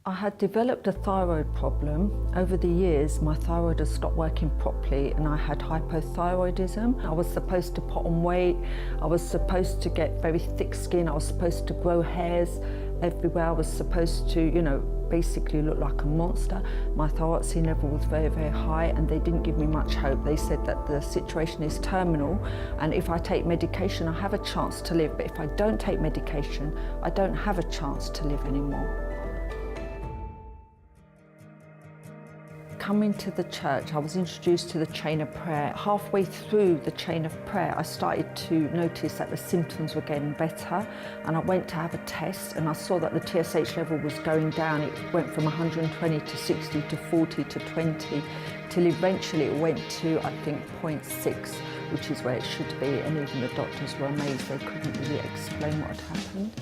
I had developed a thyroid problem. Over the years, my thyroid had stopped working properly and I had hypothyroidism. I was supposed to put on weight, I was supposed to get very thick skin, I was supposed to grow hairs everywhere, I was supposed to, basically look like a monster. My thyroxine level was very, very high and they didn't give me much hope. They said that the situation is terminal and if I take medication, I have a chance to live, but if I don't take medication, I don't have a chance to live anymore. Coming to the church, I was introduced to the chain of prayer. Halfway through the chain of prayer, I started to notice that the symptoms were getting better, and I went to have a test and I saw that the TSH level was going down. It went from 120 to 60 to 40 to 20, till eventually it went to, I think, 0.6, which is where it should be, and even the doctors were amazed. They couldn't really explain what had happened.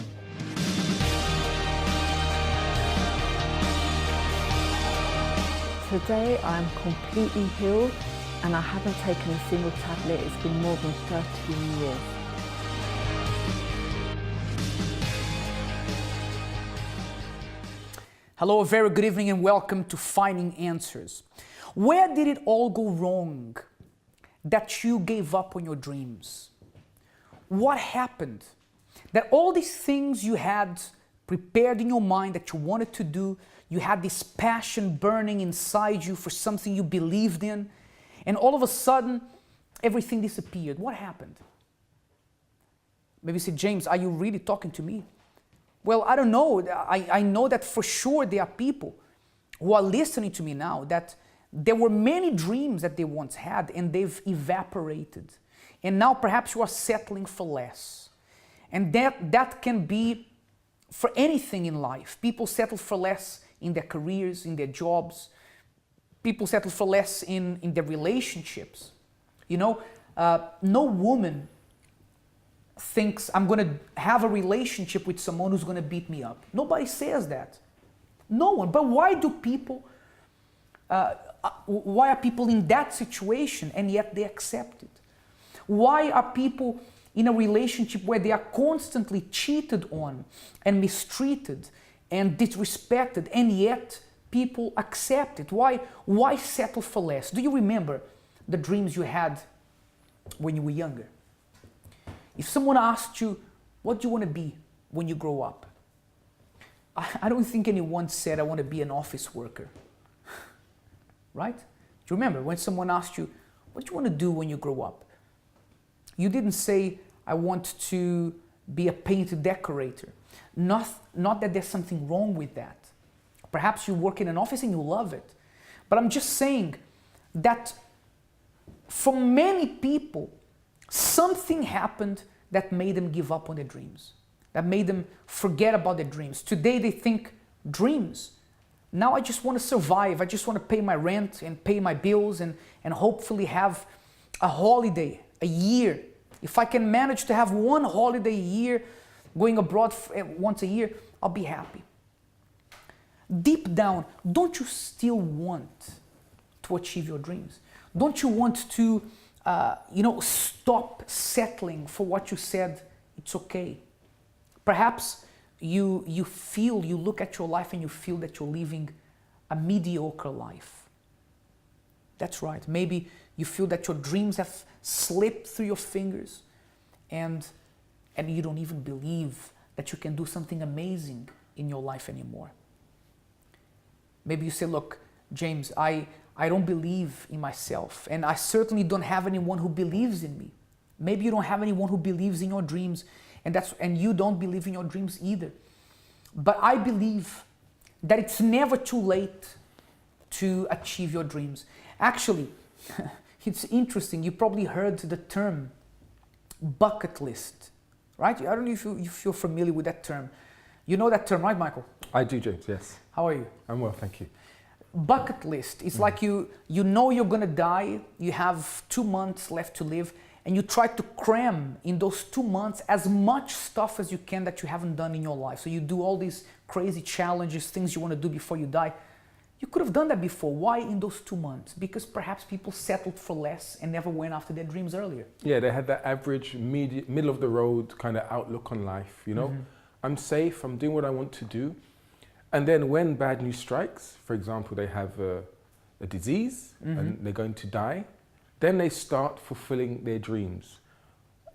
Today I'm completely healed and I haven't taken a single tablet. It's been more than 13 years. Hello, a very good evening and welcome to Finding Answers. Where did it all go wrong that you gave up on your dreams? What happened that all these things you had prepared in your mind that you wanted to do, you had this passion burning inside you for something you believed in, and all of a sudden, everything disappeared. What happened? Maybe you say, James, are you really talking to me? Well, I don't know. I know that for sure there are people who are listening to me now that there were many dreams that they once had and they've evaporated. And now perhaps you are settling for less. And that can be for anything in life. People settle for less in their careers, in their jobs. People settle for less in their relationships. No woman thinks I'm going to have a relationship with someone who's going to beat me up. Nobody says that. No one. But why do people, why are people in that situation and yet they accept it? Why are people in a relationship where they are constantly cheated on and mistreated and disrespected, and yet people accept it? Why settle for less? Do you remember the dreams you had when you were younger? If someone asked you, what do you want to be when you grow up? I don't think anyone said, I want to be an office worker. Right? Do you remember when someone asked you, what do you want to do when you grow up? You didn't say, I want to be a paint decorator. Not that there's something wrong with that. Perhaps you work in an office and you love it. But I'm just saying that for many people, something happened that made them give up on their dreams, that made them forget about their dreams. Today they think, dreams. Now I just want to survive. I just want to pay my rent and pay my bills and hopefully have a holiday, a year. If I can manage to have one holiday a year, going abroad once a year, I'll be happy. Deep down, don't you still want to achieve your dreams? Don't you want to, stop settling for what you said it's okay? Perhaps you look at your life and you feel that you're living a mediocre life. That's right. Maybe you feel that your dreams have slipped through your fingers and you don't even believe that you can do something amazing in your life anymore. Maybe you say, look, James, I don't believe in myself, and I certainly don't have anyone who believes in me. Maybe you don't have anyone who believes in your dreams, and you don't believe in your dreams either. But I believe that it's never too late to achieve your dreams. Actually, it's interesting, you probably heard the term bucket list, right? I don't know if you're familiar with that term. You know that term, right, Michael? I do, James, yes. How are you? I'm well, thank you. Bucket list. It's like you know you're going to die, you have 2 months left to live, and you try to cram in those 2 months as much stuff as you can that you haven't done in your life. So you do all these crazy challenges, things you want to do before you die. You could have done that before. Why in those 2 months? Because perhaps people settled for less and never went after their dreams earlier. Yeah, they had that average, middle of the road kind of outlook on life, I'm safe, I'm doing what I want to do. And then when bad news strikes, for example, they have a disease and they're going to die, then they start fulfilling their dreams.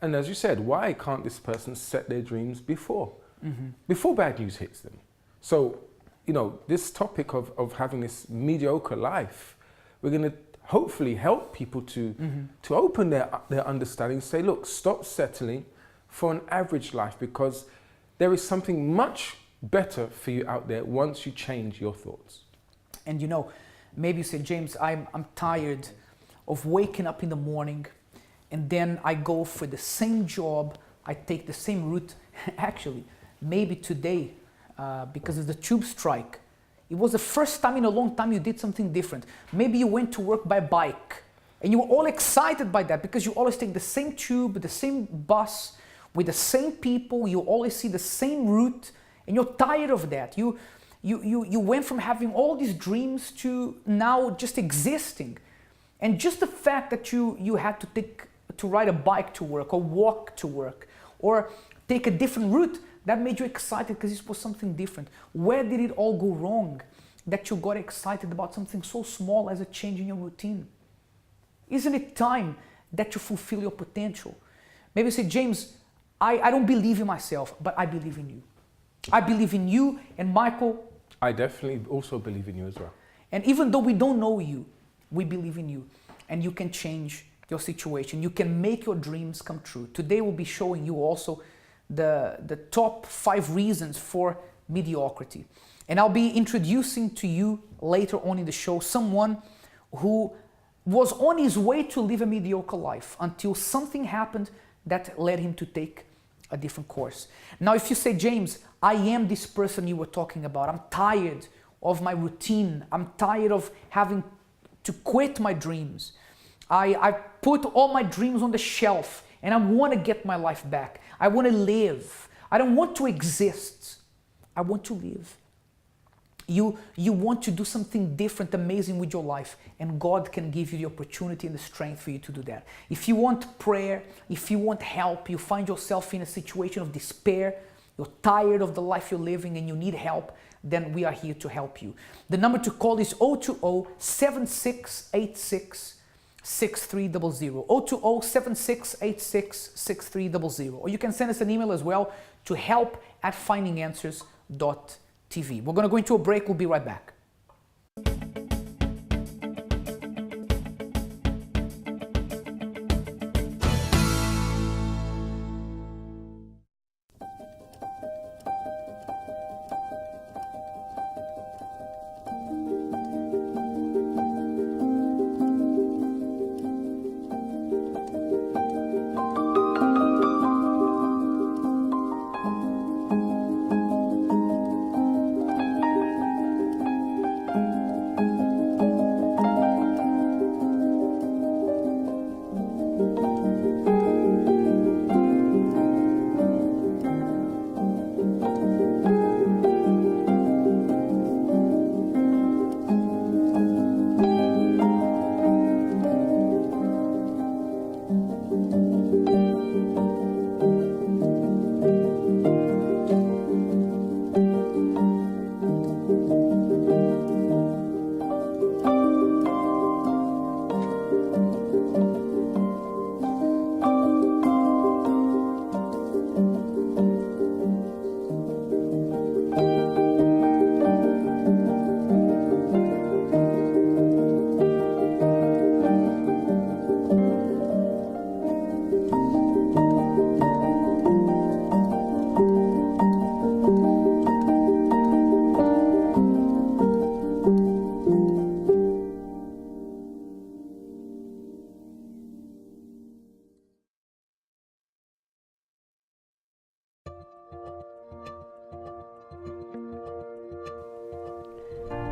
And as you said, why can't this person set their dreams before bad news hits them? So, you know, this topic of having this mediocre life, we're going to hopefully help people to open their understanding, say, look, stop settling for an average life, because there is something much better for you out there once you change your thoughts. And you know, maybe you say, James, I'm tired of waking up in the morning and then I go for the same job, I take the same route. Actually, maybe today, because of the tube strike, it was the first time in a long time you did something different. Maybe you went to work by bike and you were all excited by that because you always take the same tube, the same bus, with the same people, you always see the same route, and you're tired of that. You went from having all these dreams to now just existing. And just the fact that you had to ride a bike to work or walk to work or take a different route, that made you excited because this was something different. Where did it all go wrong that you got excited about something so small as a change in your routine? Isn't it time that you fulfill your potential? Maybe you say, James, I don't believe in myself, but I believe in you. I believe in you, and Michael, I definitely also believe in you as well. And even though we don't know you, we believe in you, and you can change your situation. You can make your dreams come true. Today we'll be showing you also the top 5 reasons for mediocrity. And I'll be introducing to you later on in the show someone who was on his way to live a mediocre life until something happened that led him to take a different course. Now, if you say, James, I am this person you were talking about. I'm tired of my routine. I'm tired of having to quit my dreams. I put all my dreams on the shelf and I want to get my life back. I want to live. I don't want to exist. I want to live. You want to do something different, amazing with your life, and God can give you the opportunity and the strength for you to do that. If you want prayer, if you want help, you find yourself in a situation of despair, you're tired of the life you're living and you need help, then we are here to help you. The number to call is 020-7686-6300, 020-7686-6300, or you can send us an email as well to help@findinganswers.tv. We're going to go into a break. We'll be right back.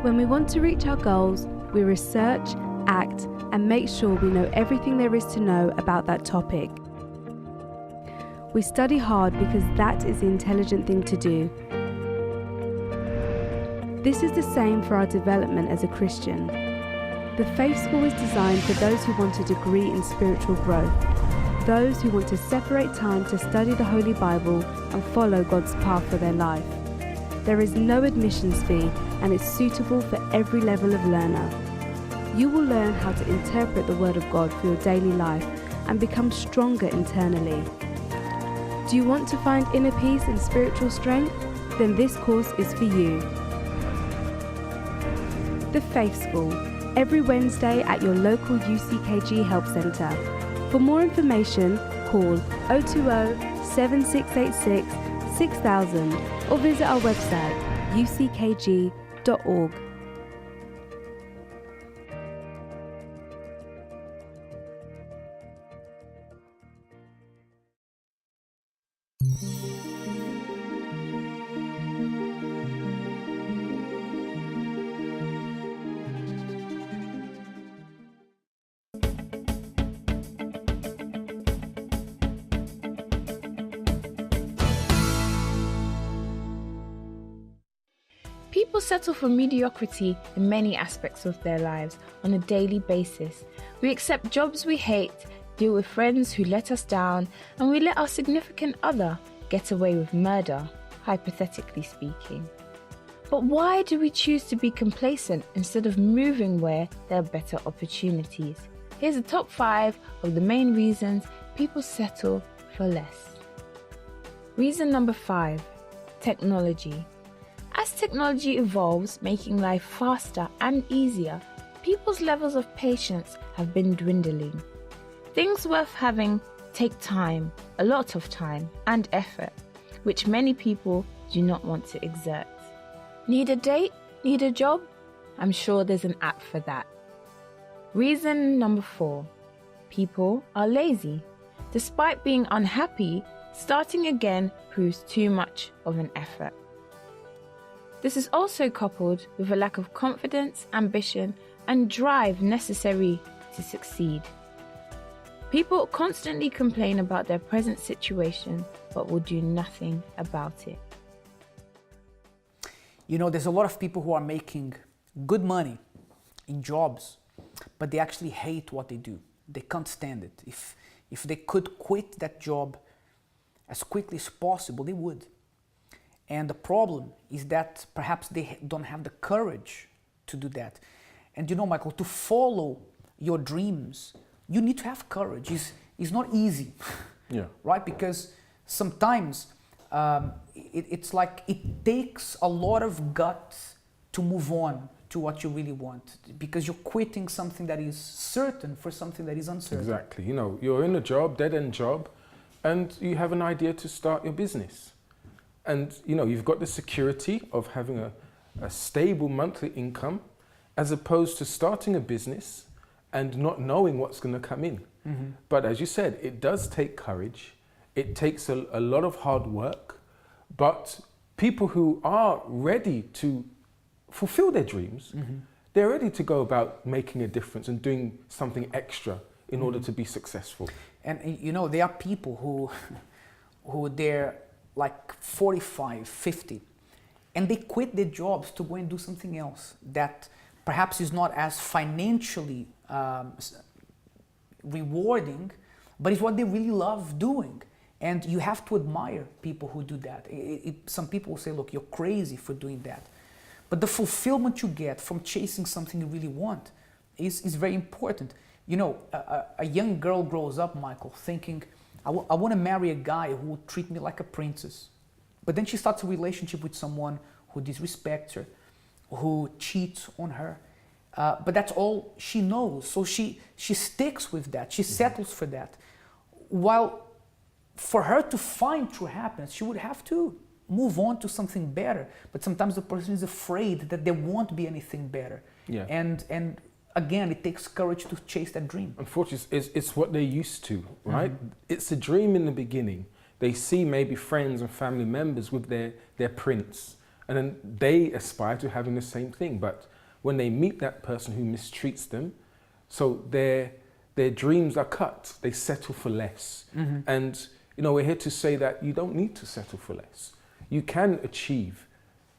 When we want to reach our goals, we research, act, and make sure we know everything there is to know about that topic. We study hard because that is the intelligent thing to do. This is the same for our development as a Christian. The Faith School is designed for those who want a degree in spiritual growth, those who want to separate time to study the Holy Bible and follow God's path for their life. There is no admissions fee and it's suitable for every level of learner. You will learn how to interpret the Word of God for your daily life and become stronger internally. Do you want to find inner peace and spiritual strength? Then this course is for you. The Faith School, every Wednesday at your local UCKG Help Centre. For more information, call 020 7686 6000 or visit our website uckg.org. People settle for mediocrity in many aspects of their lives on a daily basis. We accept jobs we hate, deal with friends who let us down, and we let our significant other get away with murder, hypothetically speaking. But why do we choose to be complacent instead of moving where there are better opportunities? Here's the top 5 of the main reasons people settle for less. Reason number 5, technology. As technology evolves, making life faster and easier, people's levels of patience have been dwindling. Things worth having take time, a lot of time and effort, which many people do not want to exert. Need a date? Need a job? I'm sure there's an app for that. Reason number 4, people are lazy. Despite being unhappy, starting again proves too much of an effort. This is also coupled with a lack of confidence, ambition, and drive necessary to succeed. People constantly complain about their present situation, but will do nothing about it. You know, there's a lot of people who are making good money in jobs, but they actually hate what they do. They can't stand it. If they could quit that job as quickly as possible, they would. And the problem is that perhaps they don't have the courage to do that. And you know, Michael, to follow your dreams, you need to have courage. It's not easy, Yeah. right? Because sometimes it's like it takes a lot of guts to move on to what you really want, because you're quitting something that is certain for something that is uncertain. Exactly. You know, you're in a job, dead-end job, and you have an idea to start your business. And, you know, you've got the security of having a stable monthly income, as opposed to starting a business and not knowing what's going to come in. Mm-hmm. But as you said, it does take courage. It takes a lot of hard work. But people who are ready to fulfill their dreams, mm-hmm. they're ready to go about making a difference and doing something extra in order to be successful. And you know, there are people who they're like 45, 50, and they quit their jobs to go and do something else that perhaps is not as financially rewarding, but it's what they really love doing. And you have to admire people who do that. Some people will say, look, you're crazy for doing that. But the fulfillment you get from chasing something you really want is very important. You know, a young girl grows up, Michael, thinking, I want to marry a guy who will treat me like a princess. But then she starts a relationship with someone who disrespects her, who cheats on her. But that's all she knows. So she sticks with that. She settles for that. While for her to find true happiness, she would have to move on to something better. But sometimes the person is afraid that there won't be anything better. Yeah. And again, it takes courage to chase that dream. Unfortunately, it's what they're used to, right? Mm-hmm. It's a dream in the beginning. They see maybe friends and family members with their prince, and then they aspire to having the same thing. But when they meet that person who mistreats them, so their dreams are cut. They settle for less. Mm-hmm. And you know, we're here to say that you don't need to settle for less. You can achieve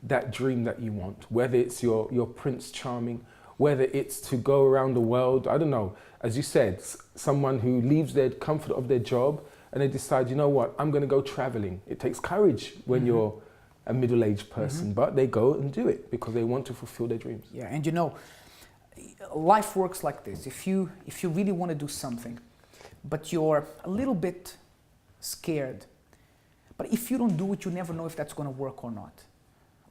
that dream that you want, whether it's your Prince Charming, whether it's to go around the world. I don't know, as you said, someone who leaves their comfort of their job and they decide, you know what, I'm going to go traveling. It takes courage when mm-hmm. you're a middle-aged person, but they go and do it because they want to fulfill their dreams. Yeah, and you know, life works like this. If you really want to do something, but you're a little bit scared, but if you don't do it, you never know if that's going to work or not,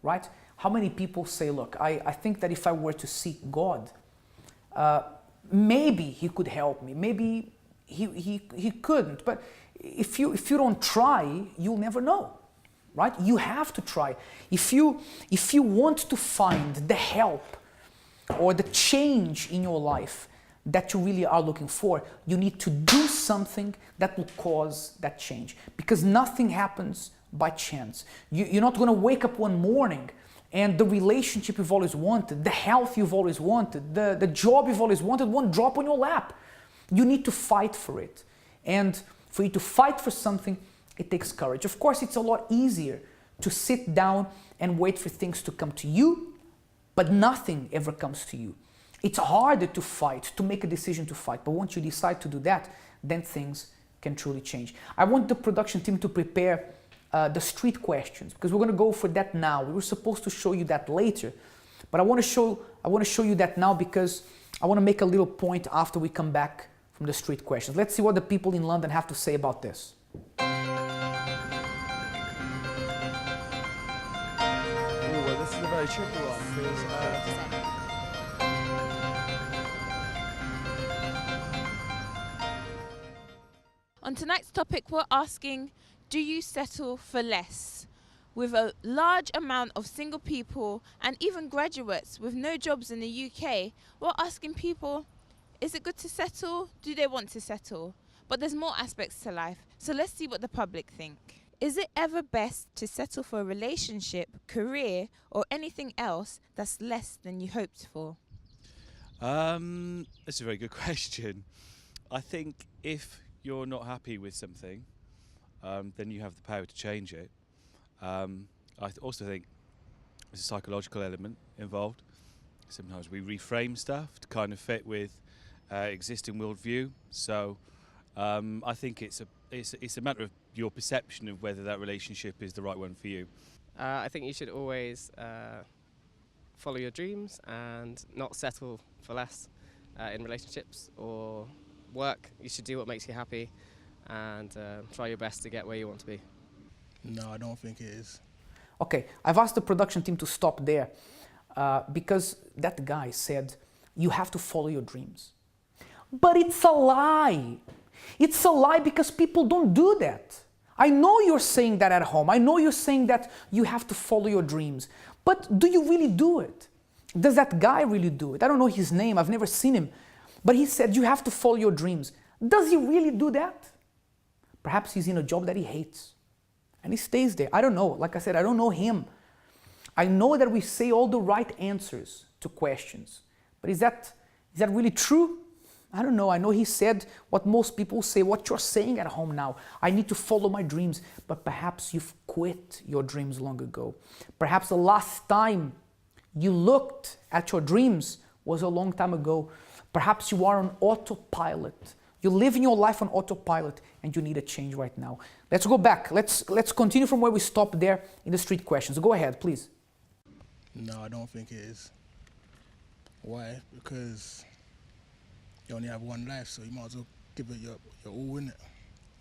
right? How many people say, look, I think that if I were to seek God, maybe he could help me, maybe he couldn't, but if you don't try, you'll never know, right? You have to try. If you want to find the help or the change in your life that you really are looking for, you need to do something that will cause that change, because nothing happens by chance. You're not going to wake up one morning and the relationship you've always wanted, the health you've always wanted, the job you've always wanted won't drop on your lap. You need to fight for it. And for you to fight for something, it takes courage. Of course, it's a lot easier to sit down and wait for things to come to you, but nothing ever comes to you. It's harder to fight, to make a decision to fight. But once you decide to do that, then things can truly change. I want the production team to prepare the street questions, because we're going to go for that now. We were supposed to show you that later, but I want to show you that now because I want to make a little point after we come back from the street questions. Let's see what the people in London have to say about this. Well, this is a very tricky one because On tonight's topic, we're asking, do you settle for less? With a large amount of single people and even graduates with no jobs in the UK, we're asking people, is it good to settle? Do they want to settle? But there's more aspects to life, so let's see what the public think. Is it ever best to settle for a relationship, career, or anything else that's less than you hoped for? That's a very good question. I think if you're not happy with something, then you have the power to change it. I also think there's a psychological element involved. Sometimes we reframe stuff to kind of fit with existing worldview. So I think it's a matter of your perception of whether that relationship is the right one for you. I think you should always follow your dreams and not settle for less in relationships or work. You should do what makes you happy and try your best to get where you want to be. no, I don't think it is. Okay, I've asked the production team to stop there because that guy said you have to follow your dreams. But it's a lie. It's a lie because people don't do that. I know you're saying that at home. I know you're saying that you have to follow your dreams. But do you really do it? Does that guy really do it? I don't know his name. I've never seen him. But he said you have to follow your dreams. Does he really do that? Perhaps he's in a job that he hates and he stays there. I don't know. Like I said, I don't know him. I know that we say all the right answers to questions. But is that really true? I don't know. I know he said what most people say, what you're saying at home now. I need to follow my dreams. But perhaps you've quit your dreams long ago. Perhaps the last time you looked at your dreams was a long time ago. Perhaps you are on autopilot. You're living your life on autopilot and you need a change right now. Let's go back. Let's continue from where we stopped there in the street questions. Go ahead, please. No, I don't think it is. Why? Because you only have one life, so you might as well give it your all, innit?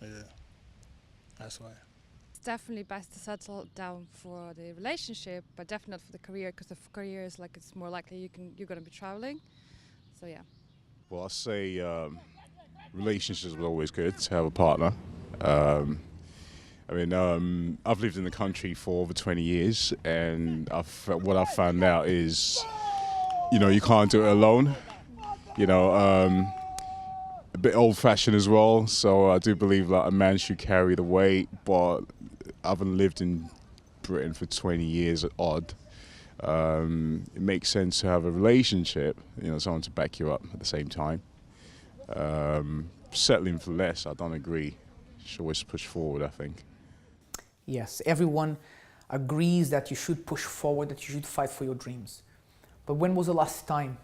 Yeah, that's why. It's definitely best to settle down for the relationship, but definitely not for the career, because the career is like it's more likely you're going to be traveling. So yeah. Well, I say relationships are always good to have a partner. I've lived in the country for over 20 years, and what I've found out is, you can't do it alone. A bit old-fashioned as well, so I do believe that a man should carry the weight, but I haven't lived in Britain for 20 years odd. It makes sense to have a relationship, someone to back you up at the same time. Settling for less, I don't agree. You should always push forward, I think. Yes, everyone agrees that you should push forward, that you should fight for your dreams. But when was the last time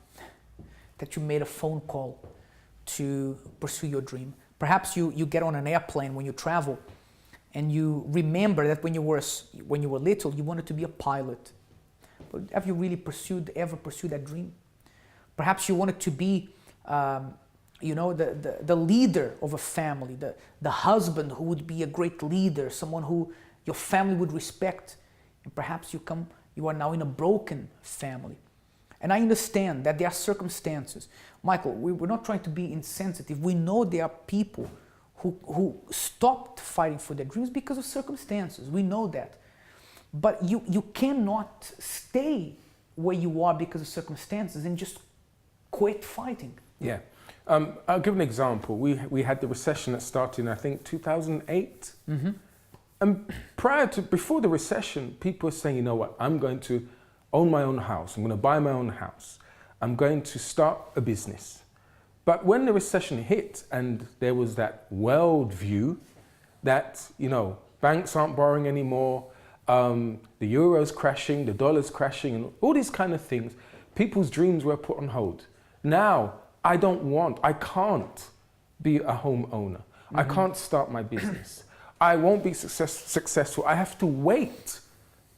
that you made a phone call to pursue your dream? Perhaps you get on an airplane when you travel and you remember that when you were little, you wanted to be a pilot. But have you really ever pursued that dream? Perhaps you wanted to be, the leader of a family, the husband who would be a great leader, someone who your family would respect. And perhaps you are now in a broken family. And I understand that there are circumstances. Michael, we're not trying to be insensitive. We know there are people who stopped fighting for their dreams because of circumstances. We know that. But you cannot stay where you are because of circumstances and just quit fighting. Yeah. I'll give an example. We had the recession that started in, I think, 2008. Mm-hmm. And before the recession, people were saying, you know what, I'm going to own my own house. I'm going to buy my own house. I'm going to start a business. But when the recession hit and there was that world view that, banks aren't borrowing anymore, the euro's crashing, the dollar's crashing, and all these kind of things, people's dreams were put on hold. Now, I can't be a homeowner. Mm-hmm. I can't start my business. I won't be successful. I have to wait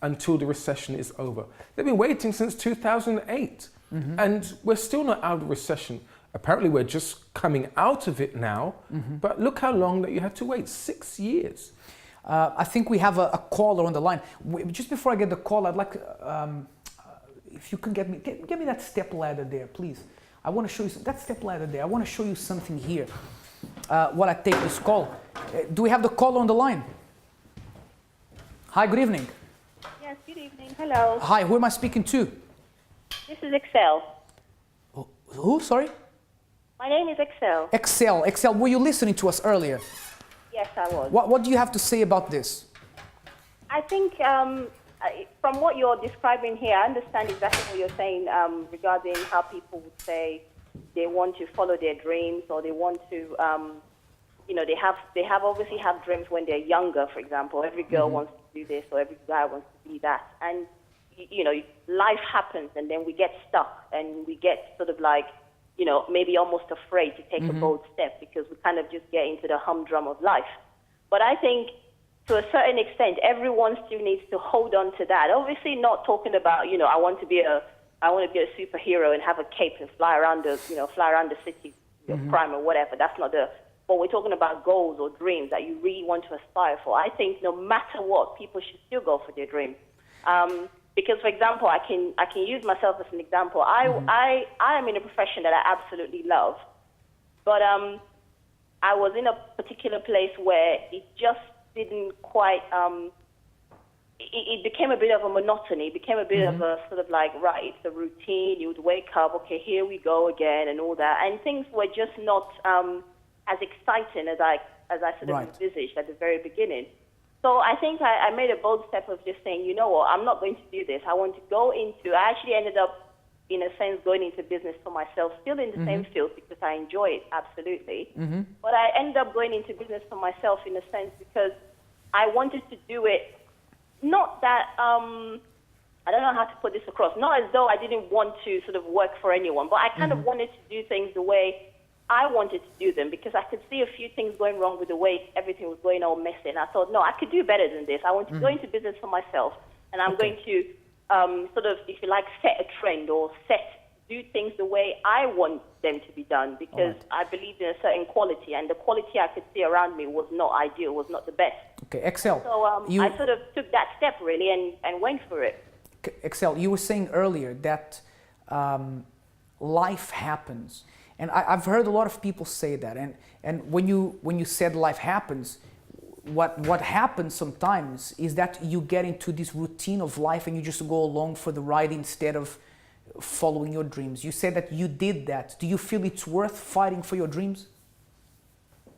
until the recession is over. They've been waiting since 2008, mm-hmm. and we're still not out of the recession. Apparently, we're just coming out of it now, mm-hmm. but look how long that you had to wait, 6 years. I think we have a caller on the line. Just before I get the call, I'd like, if you can get me that step ladder there, please. I want to show you that step ladder there. I want to show you something here while I take this call. Do we have the caller on the line? Hi, good evening. Yes, good evening. Hello. Hi, who am I speaking to? This is Excel. Who? Sorry? My name is Excel. Excel, were you listening to us earlier? Yes, I was. What do you have to say about this? I think from what you're describing here, I understand exactly what you're saying regarding how people would say they want to follow their dreams, or they want to, they have obviously have dreams when they're younger. For example, every girl Mm-hmm. wants to do this, or every guy wants to be that, and life happens, and then we get stuck, and we get sort of like, maybe almost afraid to take Mm-hmm. a bold step because we kind of just get into the humdrum of life. But I think to a certain extent, everyone still needs to hold on to that. Obviously, not talking about, I want to be a superhero and have a cape and fly around the city, Mm-hmm. crime or whatever. That's not but we're talking about goals or dreams that you really want to aspire for. I think no matter what, people should still go for their dream. Because, for example, I can use myself as an example. I am in a profession that I absolutely love, but I was in a particular place where it just didn't quite. It became a bit of a monotony. It became a bit of a sort of like, right, it's a routine. You would wake up, okay, here we go again, and all that, and things were just not as exciting as I sort of envisaged at the very beginning. So I think I made a bold step of just saying, you know what, I'm not going to do this. I want to go into, I actually ended up, in a sense, going into business for myself, still in the same field because I enjoy it, absolutely. Mm-hmm. But I ended up going into business for myself in a sense because I wanted to do it, not that, I don't know how to put this across, not as though I didn't want to sort of work for anyone, but I kind of wanted to do things the way I wanted to do them because I could see a few things going wrong with the way everything was going all messy. And I thought, no, I could do better than this. I want to go into business for myself, and I'm going to sort of, if you like, set a trend or do things the way I want them to be done because I believed in a certain quality, and the quality I could see around me was not ideal, was not the best. Okay, Excel. So I sort of took that step really and went for it. Excel, you were saying earlier that life happens. And I've heard a lot of people say that. And when you said life happens, what happens sometimes is that you get into this routine of life and you just go along for the ride instead of following your dreams. You said that you did that. Do you feel it's worth fighting for your dreams?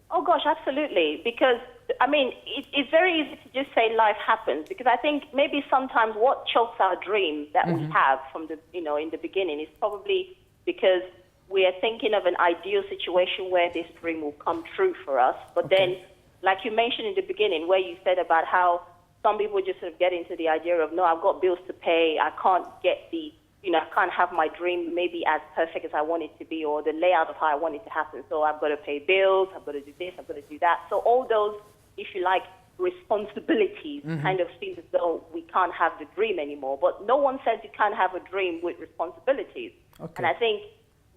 Oh gosh, absolutely. Because I mean, it's very easy to just say life happens. Because I think maybe sometimes what chokes our dreams that we have from the in the beginning is probably because we are thinking of an ideal situation where this dream will come true for us. But then, like you mentioned in the beginning, where you said about how some people just sort of get into the idea of, no, I've got bills to pay. I can't get I can't have my dream maybe as perfect as I want it to be or the layout of how I want it to happen. So I've got to pay bills. I've got to do this. I've got to do that. So all those, if you like, responsibilities kind of seems as though we can't have the dream anymore. But no one says you can't have a dream with responsibilities. Okay. And I think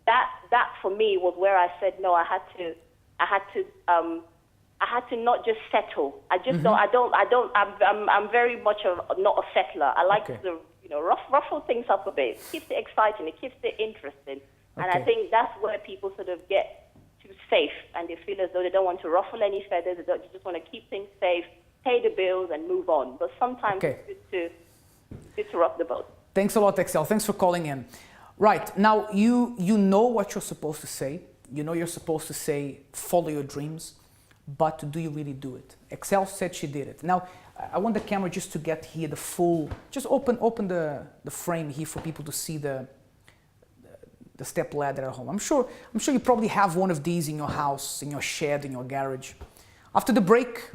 that for me was where I said no. I had to not just settle. I just I'm very much not a settler. I like to ruffle things up a bit. It keeps it exciting. It keeps it interesting. And I think that's where people sort of get too safe, and they feel as though they don't want to ruffle any feathers. They just want to keep things safe, pay the bills, and move on. But sometimes it's good to rock the boat. Thanks a lot, Excel. Thanks for calling in. Right, now you know what you're supposed to say. You know you're supposed to say, follow your dreams, but do you really do it? Excel said she did it. Now, I want the camera just to get here the full, just open the frame here for people to see the step ladder at home. I'm sure you probably have one of these in your house, in your shed, in your garage. After the break,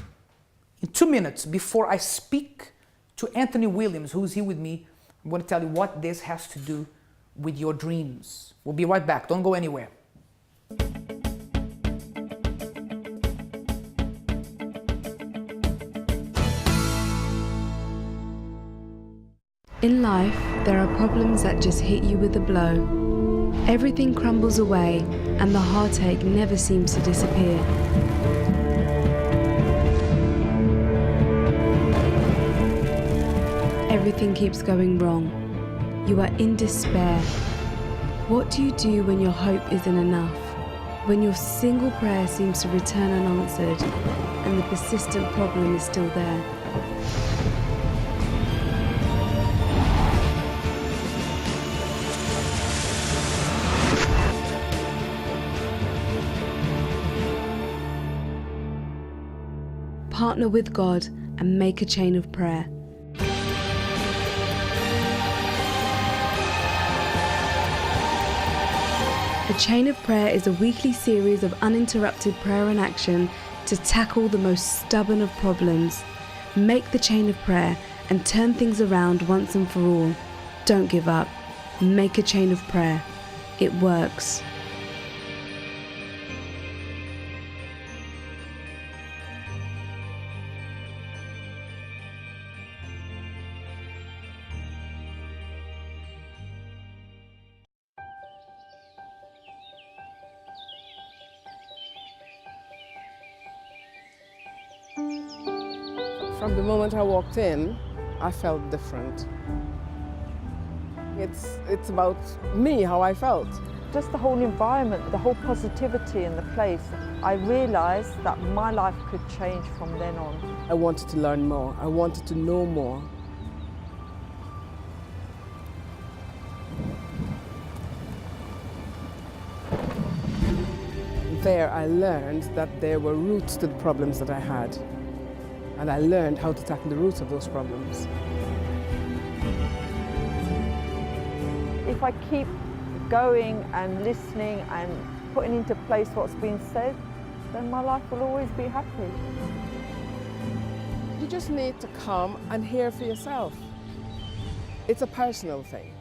in 2 minutes, before I speak to Anthony Williams, who's here with me, I'm going to tell you what this has to do with your dreams. We'll be right back. Don't go anywhere. In life, there are problems that just hit you with a blow. Everything crumbles away, and the heartache never seems to disappear. Everything keeps going wrong. You are in despair. What do you do when your hope isn't enough? When your single prayer seems to return unanswered, and the persistent problem is still there? Partner with God and make a chain of prayer. A Chain of Prayer is a weekly series of uninterrupted prayer and action to tackle the most stubborn of problems. Make the chain of prayer and turn things around once and for all. Don't give up. Make a chain of prayer. It works. From the moment I walked in, I felt different. It's about me, how I felt. Just the whole environment, the whole positivity in the place. I realised that my life could change from then on. I wanted to learn more. I wanted to know more. There I learned that there were roots to the problems that I had. And I learned how to tackle the roots of those problems. If I keep going and listening and putting into place what's been said, then my life will always be happy. You just need to come and hear for yourself. It's a personal thing.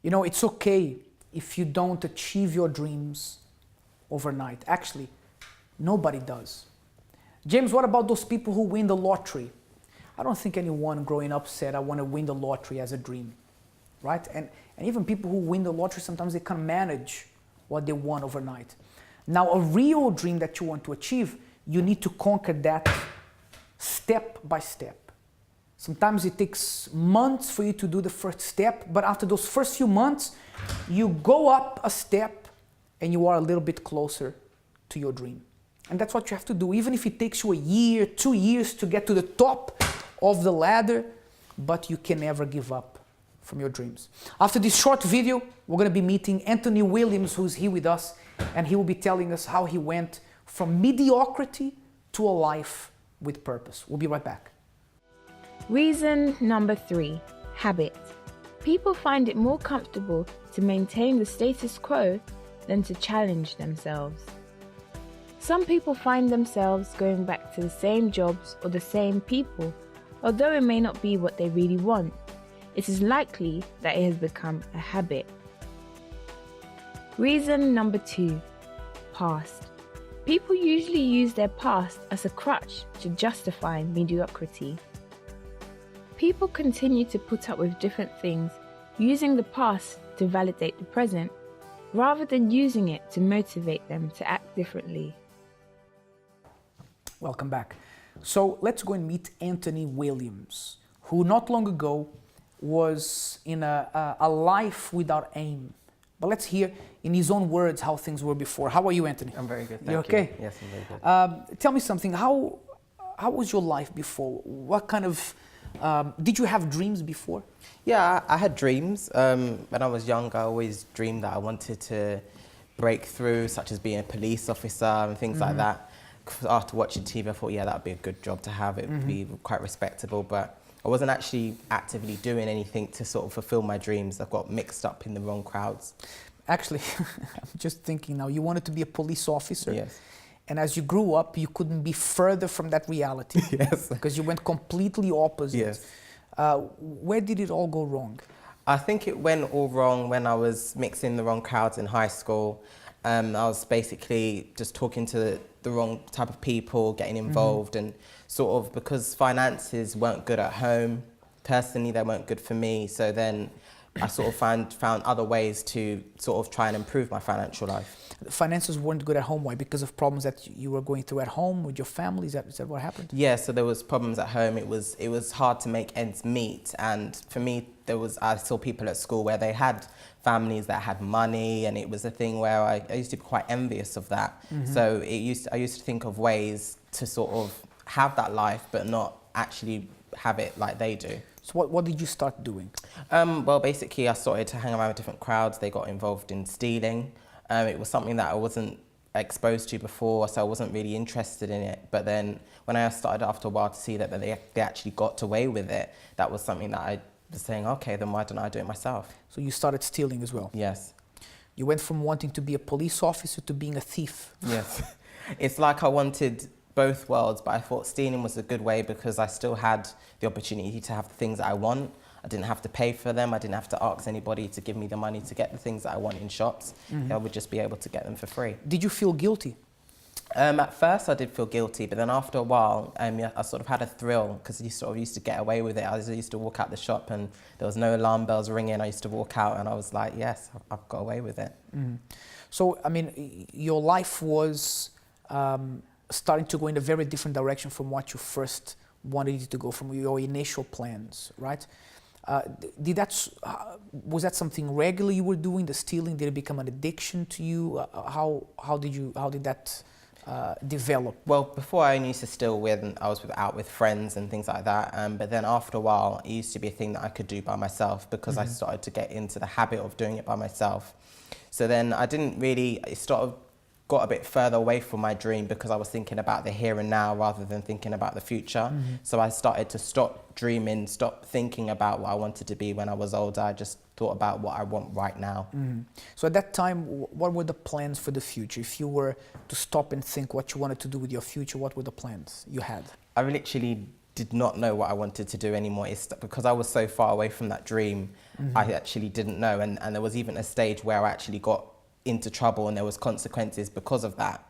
You know, it's okay if you don't achieve your dreams overnight. Actually, nobody does. James, what about those people who win the lottery? I don't think anyone growing up said, I want to win the lottery as a dream, right? And even people who win the lottery, sometimes they can't manage what they want overnight. Now, a real dream that you want to achieve, you need to conquer that step by step. Sometimes it takes months for you to do the first step, but after those first few months, you go up a step and you are a little bit closer to your dream. And that's what you have to do, even if it takes you a year, 2 years to get to the top of the ladder, but you can never give up from your dreams. After this short video, we're going to be meeting Anthony Williams, who's here with us, and he will be telling us how he went from mediocrity to a life with purpose. We'll be right back. Reason number 3, habit. People find it more comfortable to maintain the status quo than to challenge themselves. Some people find themselves going back to the same jobs or the same people, although it may not be what they really want. It is likely that it has become a habit. Reason number 2, past. People usually use their past as a crutch to justify mediocrity. People continue to put up with different things, using the past to validate the present, rather than using it to motivate them to act differently. Welcome back. So let's go and meet Anthony Williams, who not long ago was in a life without aim. But let's hear in his own words how things were before. How are you, Anthony? I'm very good, thank you. Okay? Yes, I'm very good. Tell me something. How was your life before? What kind of... did you have dreams before? Yeah, I had dreams. When I was younger, I always dreamed that I wanted to break through, such as being a police officer and things like that. After watching TV, I thought, yeah, that would be a good job to have. It would be quite respectable, but I wasn't actually actively doing anything to sort of fulfill my dreams. I got mixed up in the wrong crowds. Actually, I'm just thinking now, you wanted to be a police officer. Yes. And as you grew up, you couldn't be further from that reality. Yes. Because you went completely opposite. Yes. Where did it all go wrong? I think it went all wrong when I was mixing the wrong crowds in high school. I was basically just talking to the wrong type of people, getting involved, and sort of because finances weren't good at home, personally they weren't good for me, so then I sort of found other ways to sort of try and improve my financial life. Finances weren't good at home. Why? Because of problems that you were going through at home with your family? Is that what happened? Yeah, so there was problems at home. It was hard to make ends meet, and for me, I saw people at school where they had families that had money, and it was a thing where I used to be quite envious of that. So I used to think of ways to sort of have that life, but not actually have it like they do. So what did you start doing? Well, basically, I started to hang around with different crowds. They got involved in stealing. It was something that I wasn't exposed to before, so I wasn't really interested in it. But then when I started after a while to see that they actually got away with it, that was something that I was saying, okay, then why don't I do it myself? So you started stealing as well? Yes. You went from wanting to be a police officer to being a thief? Yes. It's like I wanted both worlds, but I thought stealing was a good way because I still had the opportunity to have the things that I want. I didn't have to pay for them. I didn't have to ask anybody to give me the money to get the things that I want in shops. I would just be able to get them for free. Did you feel guilty? At first I did feel guilty, but then after a while I sort of had a thrill because you sort of used to get away with it. I used to walk out the shop and there was no alarm bells ringing. I used to walk out and I was like, yes, I've got away with it. So, I mean, your life was starting to go in a very different direction from what you first wanted it to go, from your initial plans, right? Was that something regular you were doing, the stealing? Did it become an addiction to you? How did that develop? Well, before I used to steal when I was out with friends and things like that, but then after a while it used to be a thing that I could do by myself because I started to get into the habit of doing it by myself. So then it got a bit further away from my dream because I was thinking about the here and now rather than thinking about the future. So I started to stop dreaming, stop thinking about what I wanted to be when I was older. I just thought about what I want right now. So at that time, what were the plans for the future? If you were to stop and think what you wanted to do with your future, what were the plans you had? I literally did not know what I wanted to do anymore. It's because I was so far away from that dream, I actually didn't know. And there was even a stage where I actually got into trouble and there was consequences because of that.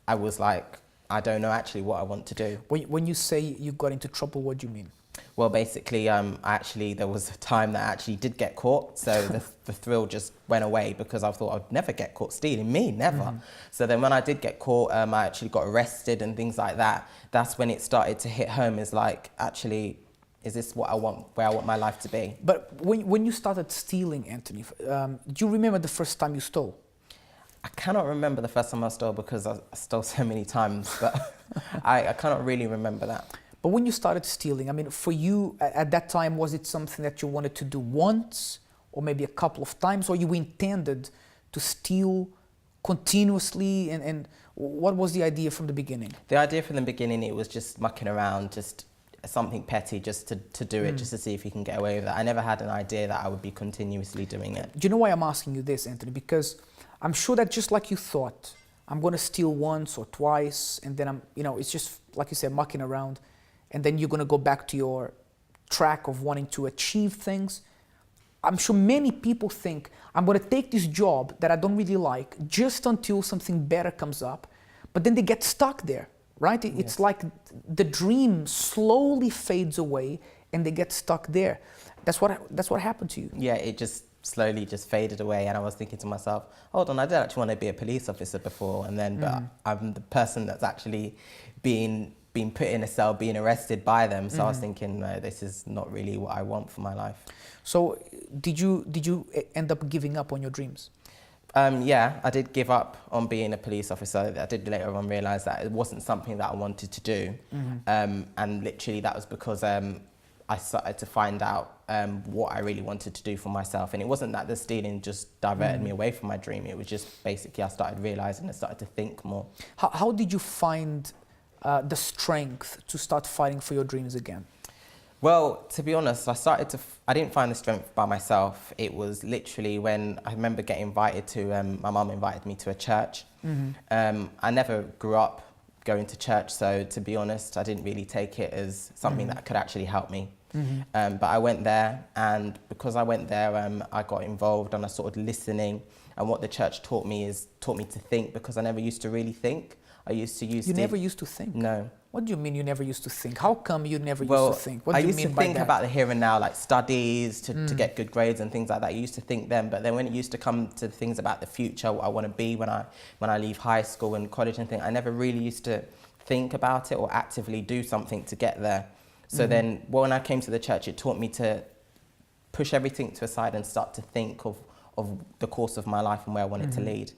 I was like, I don't know actually what I want to do. When you say you got into trouble, what do you mean? Well, basically, there was a time that I actually did get caught, so the thrill just went away because I thought I'd never get caught stealing, never. So then when I did get caught, I actually got arrested and things like that. That's when it started to hit home, is like, actually, is this what I want, where I want my life to be? But when you started stealing, Anthony, do you remember the first time you stole? I cannot remember the first time I stole because I stole so many times, but I cannot really remember that. But when you started stealing, I mean, for you at that time, was it something that you wanted to do once or maybe a couple of times, or you intended to steal continuously? And what was the idea from the beginning? The idea from the beginning, it was just mucking around, just something petty, just to do it, just to see if you can get away with it. I never had an idea that I would be continuously doing it. Do you know why I'm asking you this, Anthony? Because I'm sure that just like you thought, I'm going to steal once or twice, and then it's just, like you said, mucking around, and then you're going to go back to your track of wanting to achieve things. I'm sure many people think, I'm going to take this job that I don't really like just until something better comes up, but then they get stuck there, right? It's like the dream slowly fades away and they get stuck there. That's what happened to you. Yeah, it just slowly just faded away, and I was thinking to myself, hold on, I did actually want to be a police officer before, and then but I'm the person that's actually being put in a cell, being arrested by them. So I was thinking, no, this is not really what I want for my life. So did you end up giving up on your dreams? Yeah, I did give up on being a police officer. I did later on realise that it wasn't something that I wanted to do. And literally that was because I started to find out what I really wanted to do for myself. And it wasn't that the stealing just diverted me away from my dream. It was just basically I started realising, I started to think more. How did you find the strength to start fighting for your dreams again? Well, to be honest, I didn't find the strength by myself. It was literally when I remember getting invited to, my mum invited me to a church. I never grew up going to church, so to be honest, I didn't really take it as something that could actually help me. But I went there, and because I went there, I got involved and I started listening. And what the church taught me to think, because I never used to really think. I used to use... You never used to think? No. What do you mean you never used to think? How come you never used to think? What do you mean by that? I used to think about the here and now, like studies, to get good grades and things like that. I used to think then, but then when it used to come to things about the future, what I want to be when I leave high school and college and things, I never really used to think about it or actively do something to get there. So then when I came to the church, it taught me to push everything to a side and start to think of the course of my life and where I wanted to lead.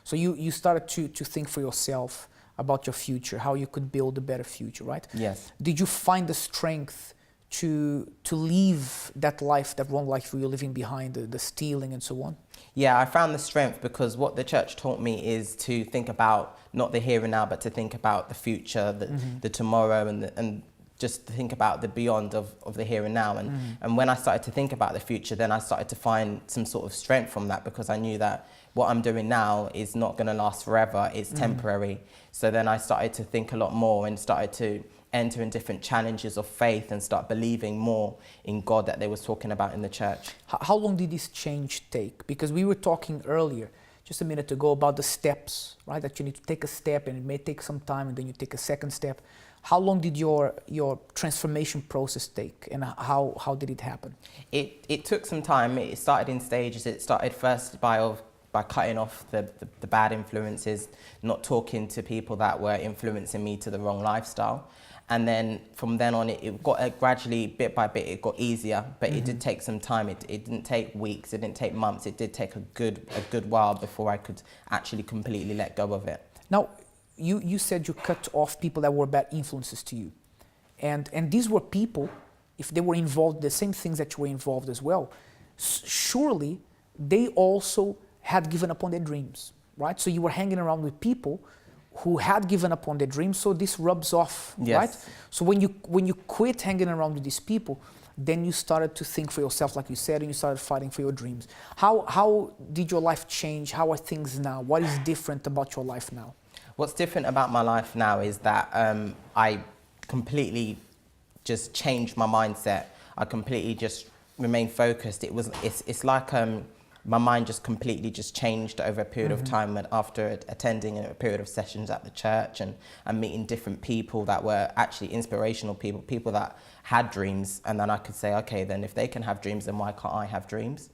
So you started to think for yourself about your future, how you could build a better future, right? Yes. Did you find the strength to leave that life, that wrong life you were living behind, the stealing and so on? Yeah, I found the strength because what the church taught me is to think about not the here and now, but to think about the future, the tomorrow, and just to think about the beyond of the here and now. And when I started to think about the future, then I started to find some sort of strength from that, because I knew that what I'm doing now is not going to last forever, it's temporary. So then I started to think a lot more and started to enter in different challenges of faith and start believing more in God that they was talking about in the church. How long did this change take? Because we were talking earlier, just a minute ago, about the steps, right? That you need to take a step and it may take some time and then you take a second step. How long did your transformation process take, and how did it happen? It took some time. It started in stages. It started first by cutting off the bad influences, not talking to people that were influencing me to the wrong lifestyle. And then from then on, it got gradually, bit by bit, it got easier, but it did take some time. It didn't take weeks, it didn't take months, it did take a good while before I could actually completely let go of it. Now, you said you cut off people that were bad influences to you. And these were people, if they were involved, the same things that you were involved as well, surely they also had given up on their dreams, right? So you were hanging around with people who had given up on their dreams, so this rubs off, right? So when you quit hanging around with these people, then you started to think for yourself, like you said, and you started fighting for your dreams. How did your life change? How are things now? What is different about your life now? What's different about my life now is that I completely just changed my mindset. I completely just remained focused. It's like my mind just completely just changed over a period of time, and after attending a period of sessions at the church and meeting different people that were actually inspirational people that had dreams. And then I could say, okay, then if they can have dreams, then why can't I have dreams?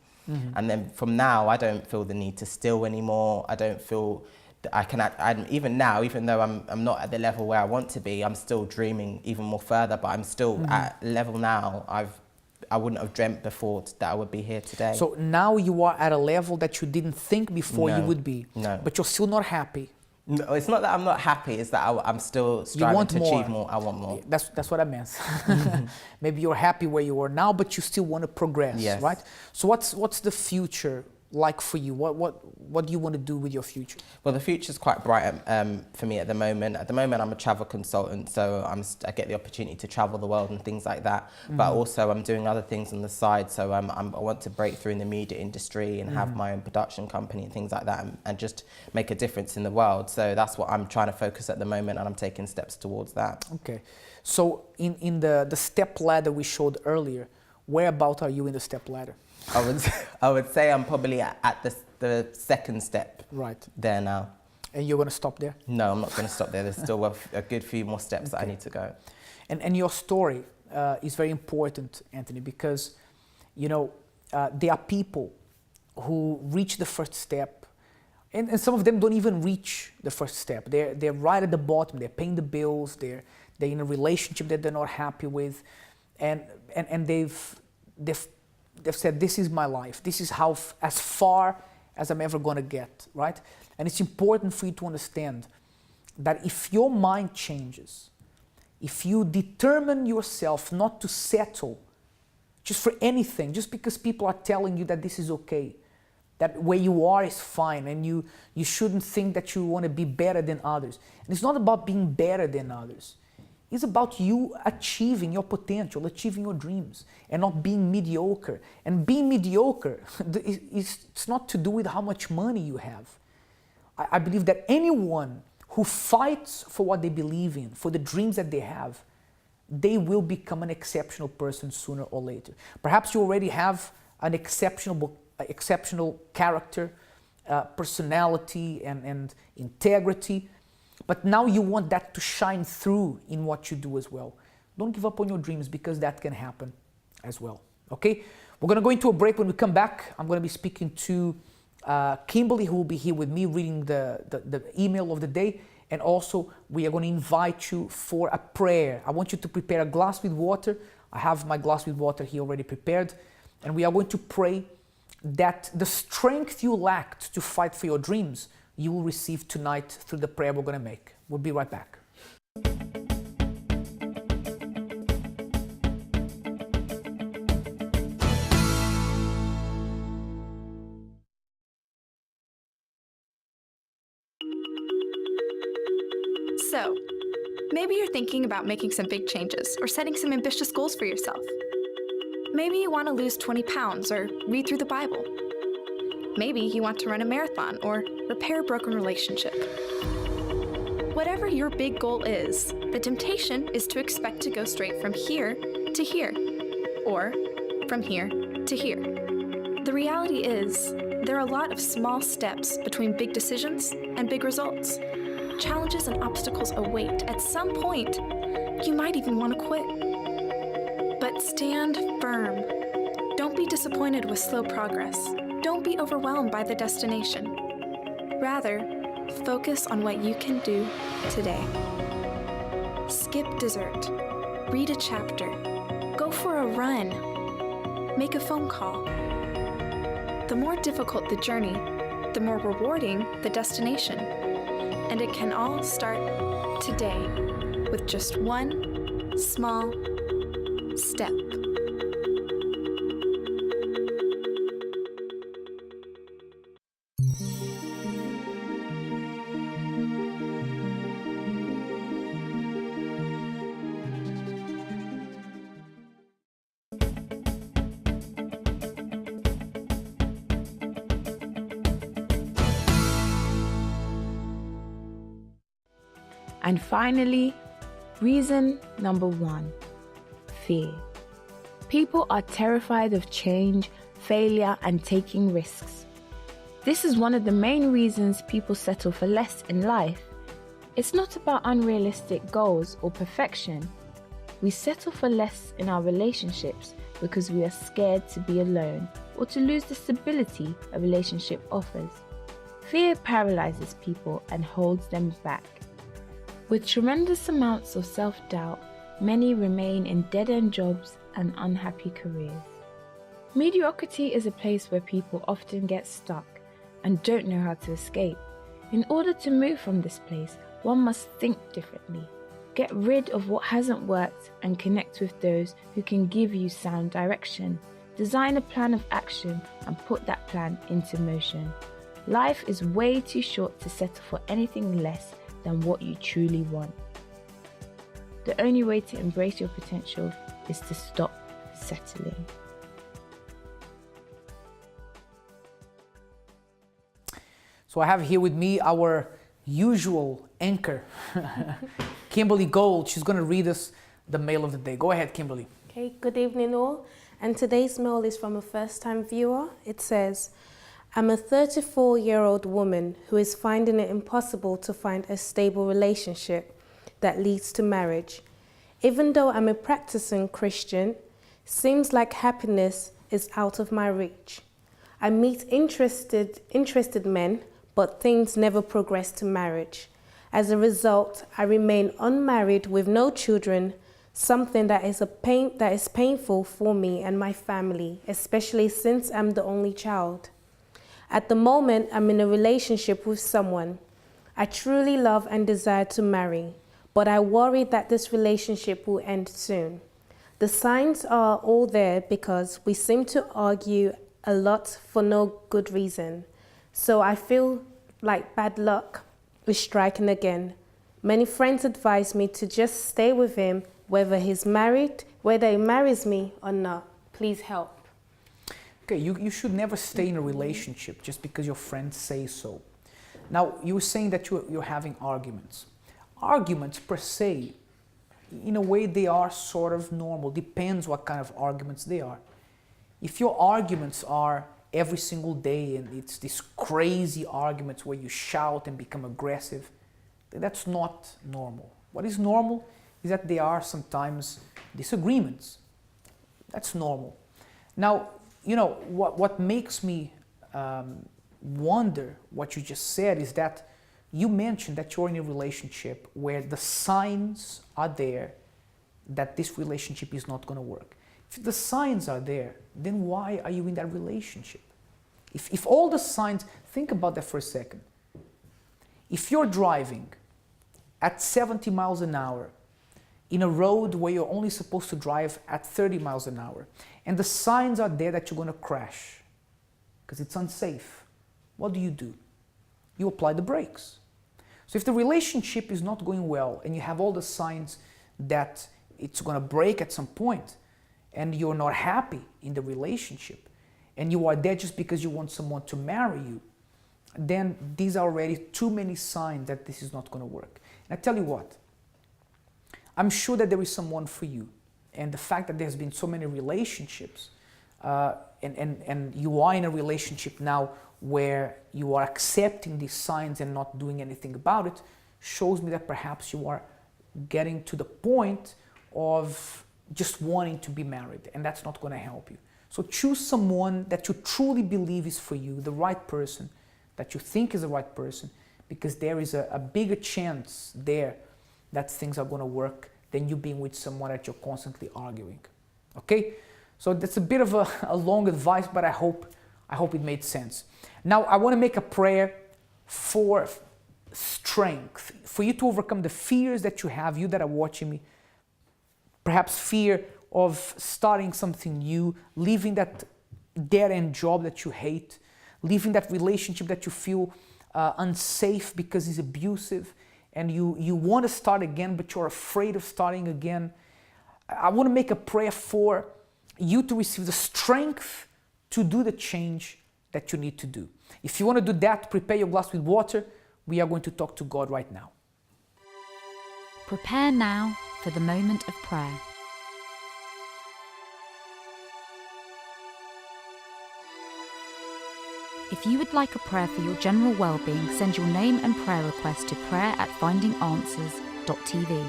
And then from now, I don't feel the need to steal anymore. I don't feel that I can even now, even though I'm not at the level where I want to be, I'm still dreaming even more further, but I'm still at a level now I wouldn't have dreamt before that I would be here today. So now you are at a level that you didn't think before you would be. No. But you're still not happy. No, it's not that I'm not happy, it's that I'm still striving to achieve more. I want more. That's what I meant. Maybe you're happy where you are now, but you still want to progress, yes. right? So what's the future like for you? What do you want to do with your future? Well, the future's quite bright for me at the moment. At the moment, I'm a travel consultant, so I get the opportunity to travel the world and things like that. But also, I'm doing other things on the side. So I want to break through in the media industry and have my own production company and things like that, and just make a difference in the world. So that's what I'm trying to focus at the moment, and I'm taking steps towards that. Okay. So in the step ladder we showed earlier, whereabout are you in the step ladder? I would say I'm probably at the second step. Right. There now. And you're going to stop there? No, I'm not going to stop there. There's still a good few more steps that I need to go. And your story is very important, Anthony, because, you know, there are people who reach the first step, and some of them don't even reach the first step. They're right at the bottom. They're paying the bills. They're in a relationship that they're not happy with, and they've said, this is my life. This is as far as I'm ever going to get, right? And it's important for you to understand that if your mind changes, if you determine yourself not to settle just for anything, just because people are telling you that this is okay, that where you are is fine, and you shouldn't think that you want to be better than others. And it's not about being better than others. It's about you achieving your potential, achieving your dreams, and not being mediocre. And being mediocre, it's not to do with how much money you have. I believe that anyone who fights for what they believe in, for the dreams that they have, they will become an exceptional person sooner or later. Perhaps you already have an exceptional character, personality, and integrity, but now you want that to shine through in what you do as well. Don't give up on your dreams, because that can happen as well, okay? We're going to go into a break. When we come back, I'm going to be speaking to Kimberly, who will be here with me reading the email of the day, and also we are going to invite you for a prayer. I want you to prepare a glass with water. I have my glass with water here already prepared, and we are going to pray that the strength you lacked to fight for your dreams, you will receive tonight through the prayer we're going to make. We'll be right back. So, maybe you're thinking about making some big changes or setting some ambitious goals for yourself. Maybe you want to lose 20 pounds or read through the Bible. Maybe you want to run a marathon or repair a broken relationship. Whatever your big goal is, the temptation is to expect to go straight from here to here, or from here to here. The reality is, there are a lot of small steps between big decisions and big results. Challenges and obstacles await. At some point, you might even want to quit. But stand firm. Don't be disappointed with slow progress. Don't be overwhelmed by the destination. Rather, focus on what you can do today. Skip dessert. Read a chapter. Go for a run. Make a phone call. The more difficult the journey, the more rewarding the destination. And it can all start today with just one small step. And finally, reason number 1, fear. People are terrified of change, failure, and taking risks. This is one of the main reasons people settle for less in life. It's not about unrealistic goals or perfection. We settle for less in our relationships because we are scared to be alone or to lose the stability a relationship offers. Fear paralyzes people and holds them back. With tremendous amounts of self-doubt, many remain in dead-end jobs and unhappy careers. Mediocrity is a place where people often get stuck and don't know how to escape. In order to move from this place, one must think differently. Get rid of what hasn't worked and connect with those who can give you sound direction. Design a plan of action and put that plan into motion. Life is way too short to settle for anything less than what you truly want. The only way to embrace your potential is to stop settling. So I have here with me our usual anchor, Kimberly Gold. She's going to read us the mail of the day. Go ahead, Kimberly. Okay, good evening all. And today's mail is from a first-time viewer. It says, I'm a 34-year-old woman who is finding it impossible to find a stable relationship that leads to marriage. Even though I'm a practicing Christian, seems like happiness is out of my reach. I meet interested men, but things never progress to marriage. As a result, I remain unmarried with no children, something that is painful for me and my family, especially since I'm the only child. At the moment, I'm in a relationship with someone I truly love and desire to marry, but I worry that this relationship will end soon. The signs are all there because we seem to argue a lot for no good reason. So I feel like bad luck is striking again. Many friends advise me to just stay with him, whether he marries me or not. Please help. Okay, you should never stay in a relationship just because your friends say so. Now, you were saying that you're having arguments. Arguments per se, in a way they are sort of normal. Depends what kind of arguments they are. If your arguments are every single day and it's these crazy arguments where you shout and become aggressive, then that's not normal. What is normal is that there are sometimes disagreements. That's normal. Now, you know, what makes me wonder what you just said is that you mentioned that you're in a relationship where the signs are there that this relationship is not going to work. If the signs are there, then why are you in that relationship? If all the signs, think about that for a second. If you're driving at 70 miles an hour in a road where you're only supposed to drive at 30 miles an hour, and the signs are there that you're going to crash because it's unsafe, what do? You apply the brakes. So if the relationship is not going well and you have all the signs that it's going to break at some point and you're not happy in the relationship and you are there just because you want someone to marry you, then these are already too many signs that this is not going to work. And I tell you what, I'm sure that there is someone for you. And the fact that there's been so many relationships and you are in a relationship now where you are accepting these signs and not doing anything about it shows me that perhaps you are getting to the point of just wanting to be married, and that's not going to help you. So choose someone that you truly believe is for you, the right person, that you think is the right person, because there is a bigger chance there that things are going to work than you being with someone that you're constantly arguing. Okay? So that's a bit of a long advice, but I hope it made sense. Now, I want to make a prayer for strength, for you to overcome the fears that you have, you that are watching me. Perhaps fear of starting something new, leaving that dead-end job that you hate, leaving that relationship that you feel unsafe because it's abusive, and you want to start again, but you're afraid of starting again. I want to make a prayer for you to receive the strength to do the change that you need to do. If you want to do that, prepare your glass with water. We are going to talk to God right now. Prepare now for the moment of prayer. If you would like a prayer for your general well-being, send your name and prayer request to prayer@findinganswers.tv.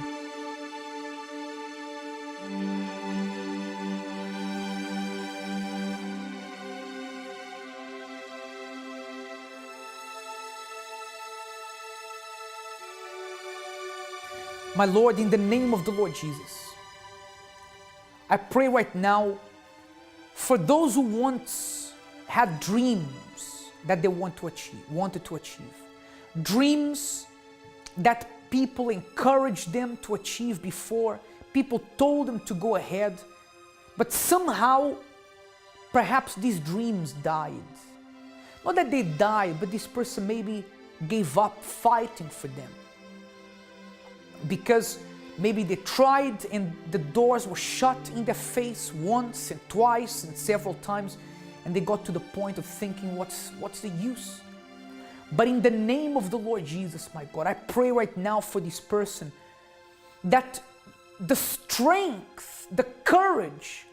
My Lord, in the name of the Lord Jesus, I pray right now for those who once had dreams that they wanted to achieve, dreams that people encouraged them to achieve before, people told them to go ahead, but somehow perhaps these dreams died. Not that they died, but this person maybe gave up fighting for them. Because maybe they tried and the doors were shut in their face once and twice and several times, and they got to the point of thinking, what's the use? But in the name of the Lord Jesus, my God, I pray right now for this person that the strength, the courage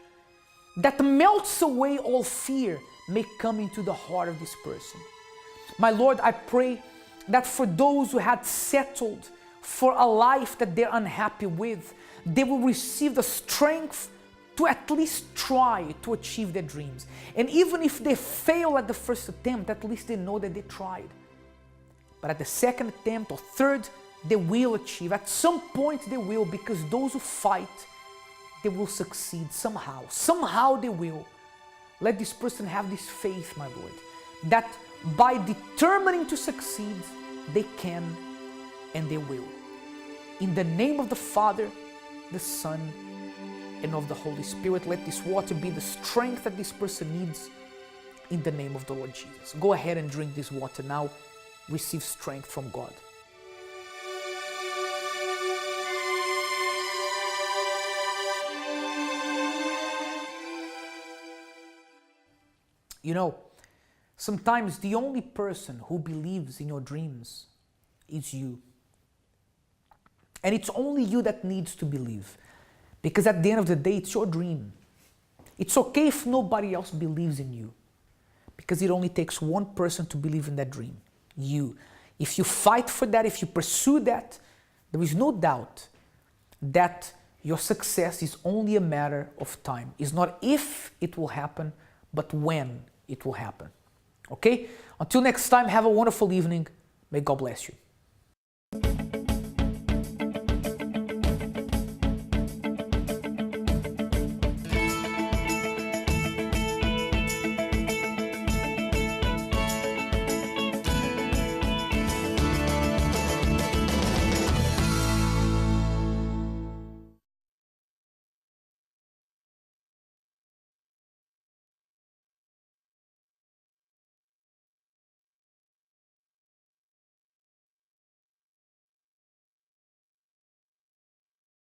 that melts away all fear may come into the heart of this person. My Lord, I pray that for those who had settled for a life that they're unhappy with, they will receive the strength to at least try to achieve their dreams. And even if they fail at the first attempt, at least they know that they tried. But at the second attempt or third, they will achieve. At some point they will, because those who fight, they will succeed somehow. Somehow they will. Let this person have this faith, my Lord, that by determining to succeed, they can and they will. In the name of the Father, the Son, and of the Holy Spirit, let this water be the strength that this person needs in the name of the Lord Jesus. Go ahead and drink this water now. Receive strength from God. You know, sometimes the only person who believes in your dreams is you. And it's only you that needs to believe. Because at the end of the day, it's your dream. It's okay if nobody else believes in you. Because it only takes one person to believe in that dream. You. If you fight for that, if you pursue that, there is no doubt that your success is only a matter of time. It's not if it will happen, but when it will happen. Okay? Until next time, have a wonderful evening. May God bless you.